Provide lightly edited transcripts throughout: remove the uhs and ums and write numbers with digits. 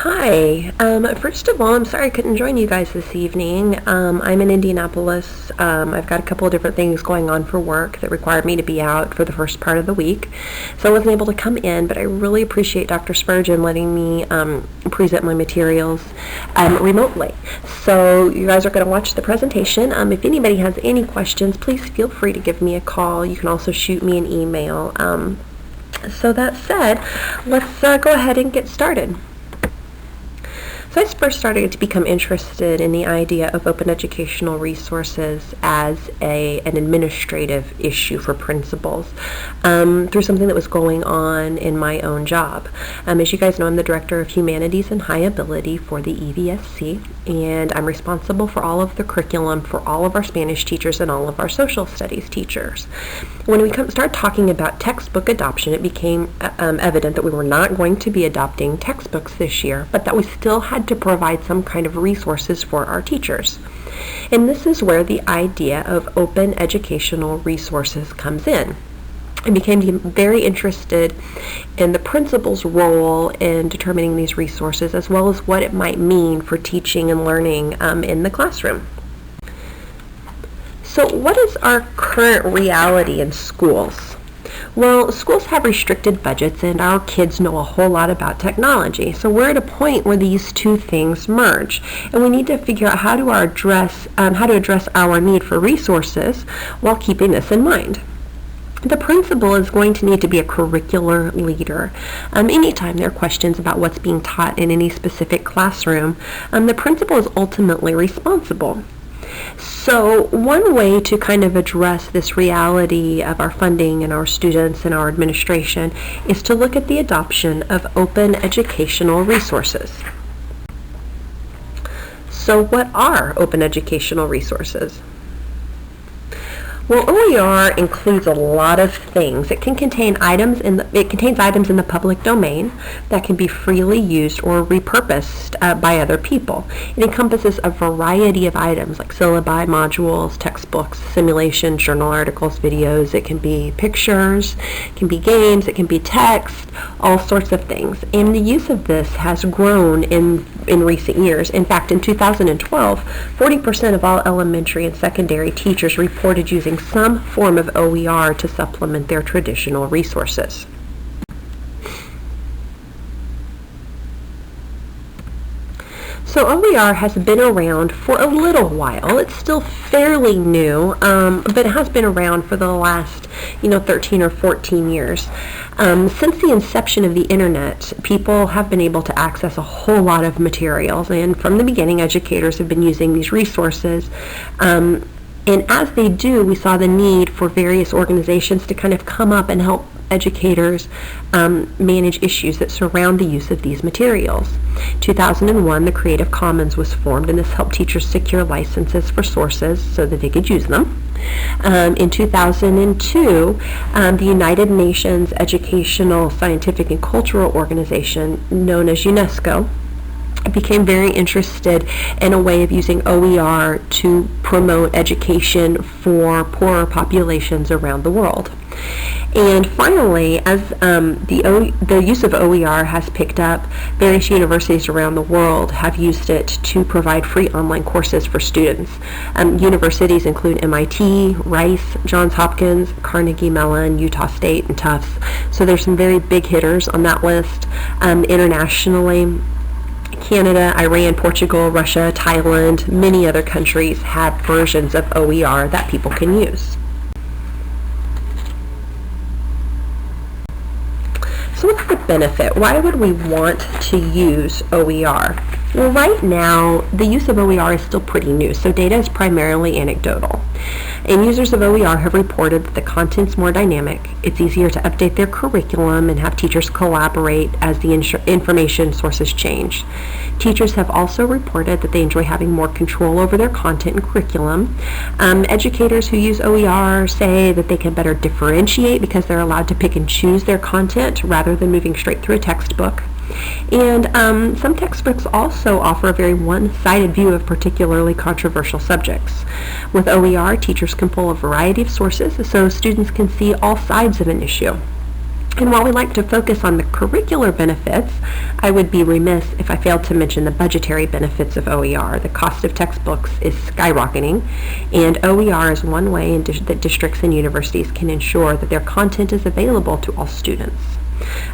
Hi. First of all, I'm sorry I couldn't join you guys this evening. I'm in Indianapolis. I've got a couple of different things going on for work that required me to be out for the first part of the week, so I wasn't able to come in, but I really appreciate Dr. Spurgeon letting me present my materials remotely. So you guys are going to watch the presentation. If anybody has any questions, please feel free to give me a call. You can also shoot me an email. So that said, let's go ahead and get started. So I first started to become interested in the idea of open educational resources as an administrative issue for principals through something that was going on in my own job. As you guys know, I'm the Director of Humanities and High Ability for the EVSC, and I'm responsible for all of the curriculum for all of our Spanish teachers and all of our social studies teachers. When we started talking about textbook adoption, it became evident that we were not going to be adopting textbooks this year, but that we still had to provide some kind of resources for our teachers. And this is where the idea of open educational resources comes in. I became very interested in the principal's role in determining these resources, as well as what it might mean for teaching and learning in the classroom. So what is our current reality in schools? Well, schools have restricted budgets and our kids know a whole lot about technology. So we're at a point where these two things merge, and we need to figure out how to address our need for resources while keeping this in mind. The principal is going to need to be a curricular leader. Anytime there are questions about what's being taught in any specific classroom, the principal is ultimately responsible. So one way to kind of address this reality of our funding and our students and our administration is to look at the adoption of open educational resources. So what are open educational resources? Well, OER includes a lot of things. It contains items in the public domain that can be freely used or repurposed by other people. It encompasses a variety of items like syllabi, modules, textbooks, simulations, journal articles, videos. It can be pictures, it can be games, it can be text, all sorts of things. And the use of this has grown in recent years. In fact, in 2012, 40% of all elementary and secondary teachers reported using some form of OER to supplement their traditional resources. So OER has been around for a little while. It's still fairly new, but it has been around for the last 13 or 14 years. Since the inception of the internet, people have been able to access a whole lot of materials, and from the beginning, educators have been using these resources. And as they do, we saw the need for various organizations to kind of come up and help educators manage issues that surround the use of these materials. 2001, the Creative Commons was formed, and this helped teachers secure licenses for sources so that they could use them. In 2002, the United Nations Educational, Scientific, and Cultural Organization, known as UNESCO, became very interested in a way of using OER to promote education for poorer populations around the world. And finally, as the use of OER has picked up, various universities around the world have used it to provide free online courses for students. Universities include MIT, Rice, Johns Hopkins, Carnegie Mellon, Utah State, and Tufts. So there's some very big hitters on that list. Internationally, Canada, Iran, Portugal, Russia, Thailand, many other countries have versions of OER that people can use. So what's the benefit? Why would we want to use OER? Well, right now, the use of OER is still pretty new, so data is primarily anecdotal. And users of OER have reported that the content's more dynamic, it's easier to update their curriculum and have teachers collaborate as the information sources change. Teachers have also reported that they enjoy having more control over their content and curriculum. Educators who use OER say that they can better differentiate because they're allowed to pick and choose their content rather than moving straight through a textbook. And some textbooks also offer a very one-sided view of particularly controversial subjects. With OER, teachers can pull a variety of sources so students can see all sides of an issue. And while we like to focus on the curricular benefits, I would be remiss if I failed to mention the budgetary benefits of OER. The cost of textbooks is skyrocketing, and OER is one way that districts and universities can ensure that their content is available to all students.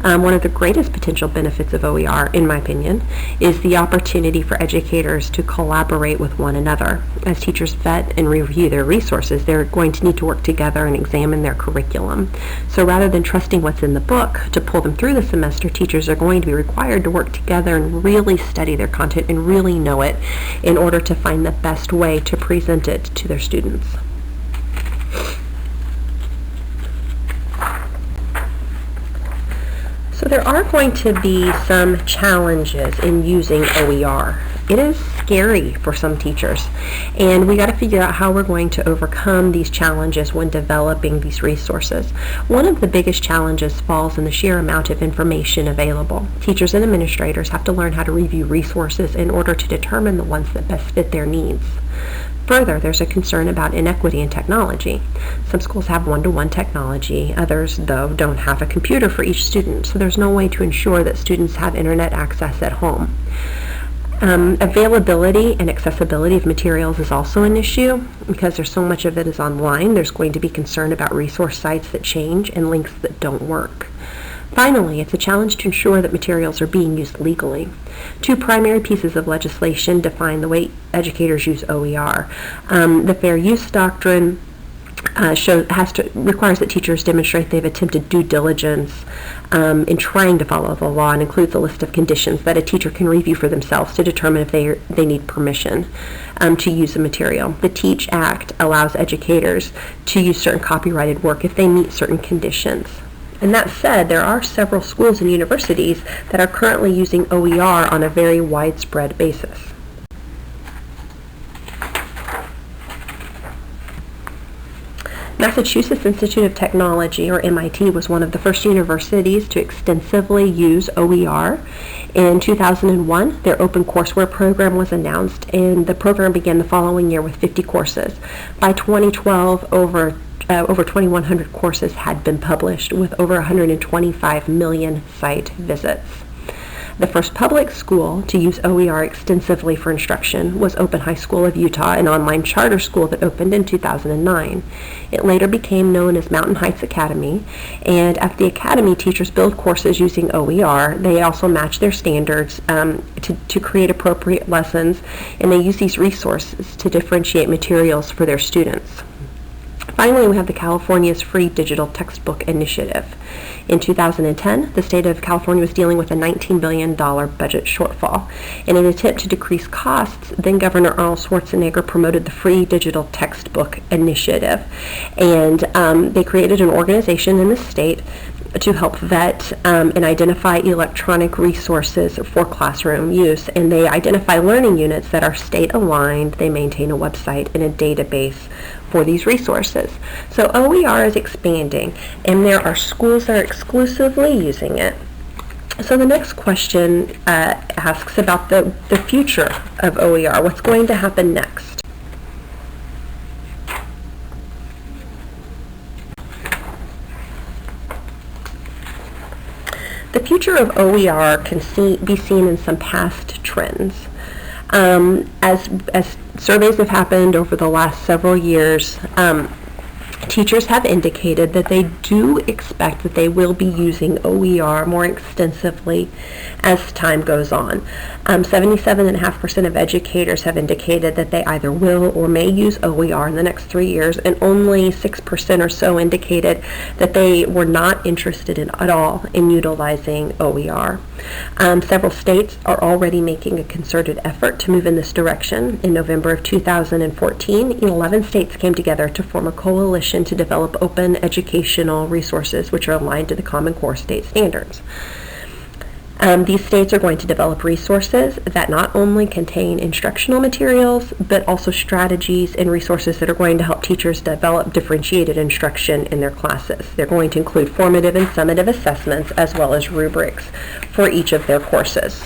One of the greatest potential benefits of OER, in my opinion, is the opportunity for educators to collaborate with one another. As teachers vet and review their resources, they're going to need to work together and examine their curriculum. So rather than trusting what's in the book to pull them through the semester, teachers are going to be required to work together and really study their content and really know it in order to find the best way to present it to their students. So there are going to be some challenges in using OER. It is scary for some teachers, and we got to figure out how we're going to overcome these challenges when developing these resources. One of the biggest challenges falls in the sheer amount of information available. Teachers and administrators have to learn how to review resources in order to determine the ones that best fit their needs. Further, there's a concern about inequity in technology. Some schools have one-to-one technology. Others, though, don't have a computer for each student, so there's no way to ensure that students have internet access at home. Availability and accessibility of materials is also an issue. Because there's so much of it is online, there's going to be concern about resource sites that change and links that don't work. Finally, it's a challenge to ensure that materials are being used legally. Two primary pieces of legislation define the way educators use OER. The Fair Use Doctrine requires that teachers demonstrate they've attempted due diligence in trying to follow the law, and includes a list of conditions that a teacher can review for themselves to determine if they need permission to use the material. The TEACH Act allows educators to use certain copyrighted work if they meet certain conditions. And that said, there are several schools and universities that are currently using OER on a very widespread basis. Massachusetts Institute of Technology, or MIT, was one of the first universities to extensively use OER. In 2001, their open courseware program was announced, and the program began the following year with 50 courses. By 2012, over 2,100 courses had been published, with over 125 million site visits. The first public school to use OER extensively for instruction was Open High School of Utah, an online charter school that opened in 2009. It later became known as Mountain Heights Academy, and at the academy, teachers build courses using OER. They also match their standards to create appropriate lessons, and they use these resources to differentiate materials for their students. Finally, we have the California's Free Digital Textbook Initiative. In 2010, the state of California was dealing with a $19 billion budget shortfall. In an attempt to decrease costs, then Governor Arnold Schwarzenegger promoted the Free Digital Textbook Initiative. And they created an organization in the state to help vet and identify electronic resources for classroom use. And they identify learning units that are state aligned. They maintain a website and a database for these resources. So OER is expanding, and there are schools that are exclusively using it. So the next question asks about the future of OER. What's going to happen next? The future of OER can be seen in some past trends. As surveys have happened over the last several years, teachers have indicated that they do expect that they will be using OER more extensively as time goes on. 77.5% of educators have indicated that they either will or may use OER in the next 3 years, and only 6% or so indicated that they were not interested at all in utilizing OER. Several states are already making a concerted effort to move in this direction. In November of 2014, 11 states came together to form a coalition to develop open educational resources which are aligned to the Common Core state standards. These states are going to develop resources that not only contain instructional materials, but also strategies and resources that are going to help teachers develop differentiated instruction in their classes. They're going to include formative and summative assessments as well as rubrics for each of their courses.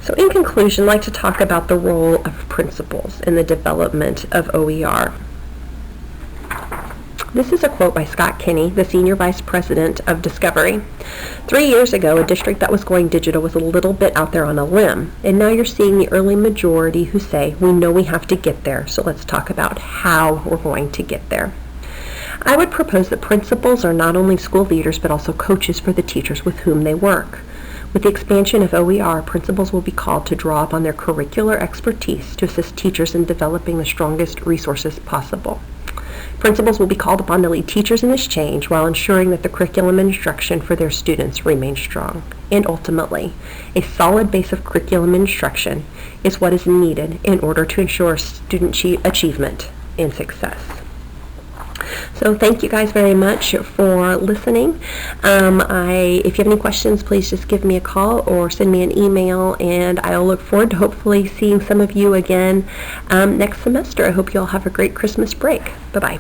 So in conclusion, I'd like to talk about the role of principals in the development of OER. This is a quote by Scott Kinney, the Senior Vice President of Discovery. 3 years ago, a district that was going digital was a little bit out there on a limb, and now you're seeing the early majority who say, we know we have to get there, so let's talk about how we're going to get there. I would propose that principals are not only school leaders, but also coaches for the teachers with whom they work. With the expansion of OER, principals will be called to draw upon their curricular expertise to assist teachers in developing the strongest resources possible. Principals will be called upon to lead teachers in this change while ensuring that the curriculum and instruction for their students remains strong. And ultimately, a solid base of curriculum instruction is what is needed in order to ensure student achievement and success. So thank you guys very much for listening. If you have any questions, please just give me a call or send me an email, and I'll look forward to hopefully seeing some of you again next semester. I hope you all have a great Christmas break. Bye-bye.